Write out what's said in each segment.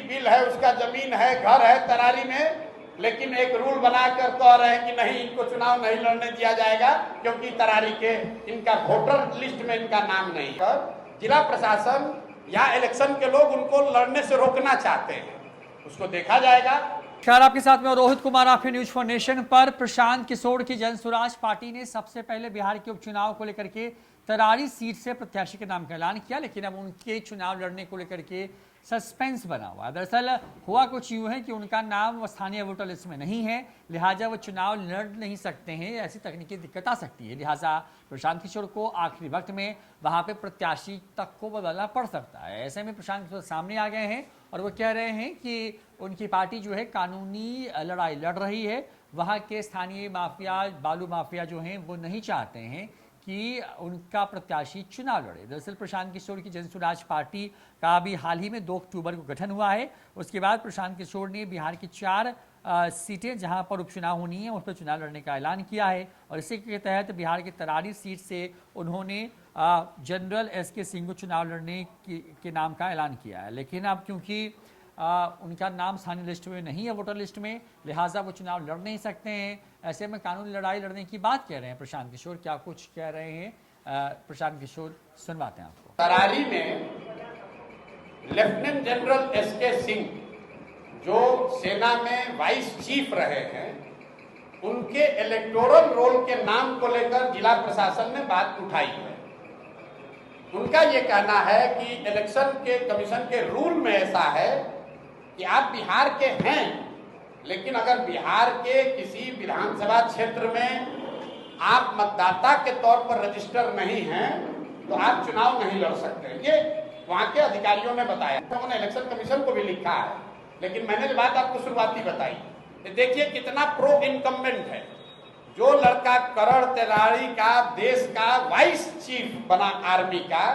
Bill है, उसका जमीन है, घर है तरारी में, लेकिन एक रूल बनाकर कह रहे हैं कि नहीं, इनको चुनाव नहीं लड़ने दिया जाएगा क्योंकि तरारी के इनका वोटर लिस्ट में इनका नाम नहीं है। जिला प्रशासन या इलेक्शन के लोग उनको लड़ने से रोकना चाहते हैं, उसको देखा जाएगा। खैर, आपके साथ में रोहित कुमार, आप न्यूज फॉर नेशन पर। प्रशांत किशोर की जन स्वराज पार्टी ने सबसे पहले बिहार के उपचुनाव को लेकर के तरारी सीट से प्रत्याशी के नाम का ऐलान किया, लेकिन अब उनके चुनाव लड़ने को लेकर के सस्पेंस बना हुआ है। दरअसल हुआ कुछ यूं है कि उनका नाम स्थानीय वोटर लिस्ट में नहीं है, लिहाजा वो चुनाव लड़ नहीं सकते हैं। ऐसी तकनीकी दिक्कत आ सकती है, लिहाजा प्रशांत किशोर को आखिरी वक्त में वहां पे प्रत्याशी तक को बदलना पड़ सकता है। ऐसे में प्रशांत किशोर सामने आ गए हैं और वो कह रहे हैं कि उनकी पार्टी जो है कानूनी लड़ाई लड़ रही है। वहाँ के स्थानीय माफिया, बालू माफिया जो हैं, वो नहीं चाहते हैं कि उनका प्रत्याशी चुनाव लड़े। दरअसल प्रशांत किशोर की जन स्वराज पार्टी का भी हाल ही में 2 अक्टूबर को गठन हुआ है। उसके बाद प्रशांत किशोर ने बिहार की 4 सीटें जहां पर उपचुनाव होनी है उस पर चुनाव लड़ने का ऐलान किया है और इसी के तहत बिहार की तरारी सीट से उन्होंने जनरल एसके सिंह को चुनाव लड़ने के नाम का ऐलान किया है। लेकिन अब क्योंकि उनका नाम स्थानीय लिस्ट में नहीं है, वोटर लिस्ट में, लिहाजा वो चुनाव लड़ नहीं सकते हैं। ऐसे में कानूनी लड़ाई लड़ने की बात कह रहे हैं प्रशांत किशोर। क्या कुछ कह रहे हैं प्रशांत किशोर, सुनवाते हैं आपको। तरारी में लेफ्टिनेंट जनरल एसके सिंह जो सेना में वाइस चीफ रहे हैं, उनके इलेक्टोरल रोल के नाम को लेकर जिला प्रशासन ने बात उठाई है। उनका ये कहना है कि इलेक्शन के कमीशन के रूल में ऐसा है कि आप बिहार के हैं, लेकिन अगर बिहार के किसी विधानसभा क्षेत्र में आप मतदाता के तौर पर रजिस्टर नहीं हैं तो आप चुनाव नहीं लड़ सकते। ये वहां के अधिकारियों ने बताया, उन्होंने इलेक्शन कमीशन को भी लिखा है। लेकिन मैंने जो बात आपको शुरुआती बताई, देखिए कितना प्रो इनकम्बेंट है। जो लड़का करण तरारी का देश का वाइस चीफ बना आर्मी का,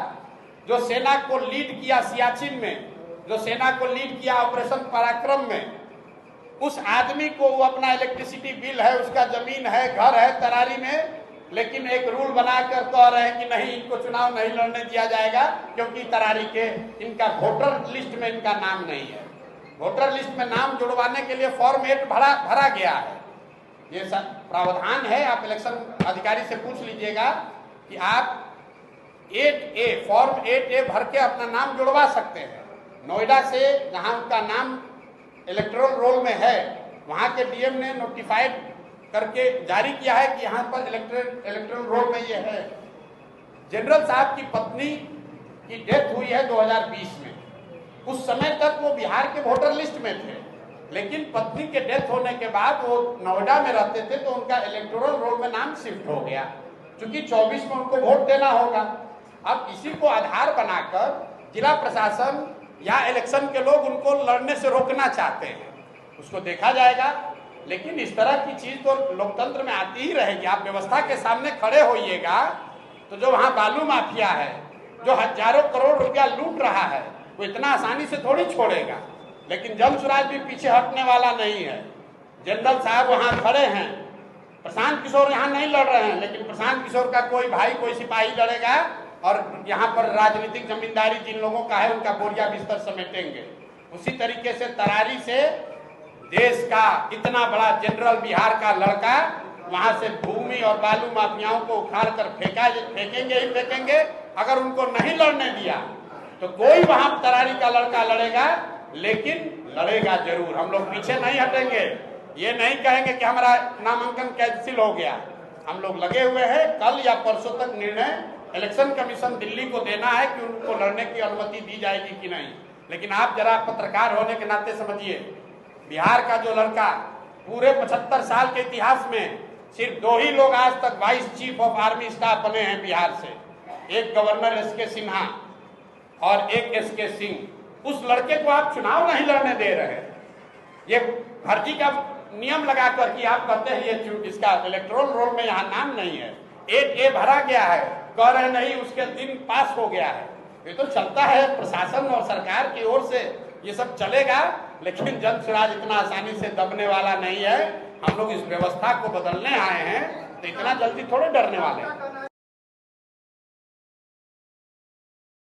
जो सेना को लीड किया सियाचिन में, जो सेना को लीड किया ऑपरेशन पराक्रम में, उस आदमी को वो अपना इलेक्ट्रिसिटी बिल है, उसका जमीन है, घर है तरारी में, लेकिन एक रूल बनाकर कह रहे हैं कि नहीं, इनको चुनाव नहीं लड़ने दिया जाएगा क्योंकि तरारी के इनका वोटर लिस्ट में इनका नाम नहीं है। वोटर लिस्ट में नाम जुड़वाने के लिए फॉर्म 8 भरा गया है। ये सब प्रावधान है, आप इलेक्शन अधिकारी से पूछ लीजिएगा कि आप 8A फॉर्म 8A भर के अपना नाम जुड़वा सकते हैं। नोएडा से जहां उनका नाम इलेक्टोरल रोल में है, वहां के डीएम ने नोटिफाइड करके जारी किया है कि यहाँ पर इलेक्टोरल रोल में ये है। जनरल साहब की पत्नी की डेथ हुई है 2020 में। उस समय तक वो बिहार के वोटर लिस्ट में थे, लेकिन पत्नी के डेथ होने के बाद वो नोएडा में रहते थे तो उनका इलेक्टोरल रोल में नाम शिफ्ट हो गया, क्योंकि 24 में उनको वोट देना होगा। अब इसी को आधार बनाकर जिला प्रशासन या इलेक्शन के लोग उनको लड़ने से रोकना चाहते हैं, उसको देखा जाएगा। लेकिन इस तरह की चीज तो लोकतंत्र में आती ही रहेगी। आप व्यवस्था के सामने खड़े होइएगा तो जो वहां बालू माफिया है, जो हजारों करोड़ रुपया लूट रहा है, वो इतना आसानी से थोड़ी छोड़ेगा। लेकिन जन स्वराज भी पीछे हटने वाला नहीं है। जनरल साहब वहां खड़े हैं, प्रशांत किशोर यहाँ नहीं लड़ रहे हैं, लेकिन प्रशांत किशोर का कोई भाई, कोई सिपाही लड़ेगा और यहाँ पर राजनीतिक जमींदारी जिन लोगों का है उनका बोरिया बिस्तर समेटेंगे। उसी तरीके से तरारी से देश का इतना बड़ा जनरल बिहार का लड़का वहां से भूमि और बालू माफियाओं को उखाड़ कर फेंकेंगे ही फेंकेंगे। अगर उनको नहीं लड़ने दिया तो कोई वहां तरारी का लड़का लड़ेगा, लेकिन लड़ेगा जरूर। हम लोग पीछे नहीं हटेंगे, ये नहीं कहेंगे कि हमारा नामांकन कैंसिल हो गया। हम लोग लगे हुए हैं। कल या परसों तक निर्णय इलेक्शन कमीशन दिल्ली को देना है कि उनको लड़ने की अनुमति दी जाएगी कि नहीं। लेकिन आप जरा पत्रकार होने के नाते समझिए, बिहार का जो लड़का पूरे 75 साल के इतिहास में सिर्फ 2 ही लोग आज तक vice chief of army staff बने हैं बिहार से, एक गवर्नर एसके सिन्हा और एक एसके सिंह। उस लड़के को आप चुनाव नहीं लड़ने दे रहे। ये फर्जी का नियम लगाकर कि आप कहते हैं ये इसका इलेक्टोरल रोल में यहाँ नाम नहीं है, 8A भरा गया है, कह रहे नहीं उसके दिन पास हो गया है। ये तो चलता है, प्रशासन और सरकार की ओर से ये सब चलेगा, लेकिन जन स्वराज इतना आसानी से दबने वाला नहीं है। हम लोग इस व्यवस्था को बदलने आए हैं, तो इतना जल्दी थोड़े डरने वाले हैं।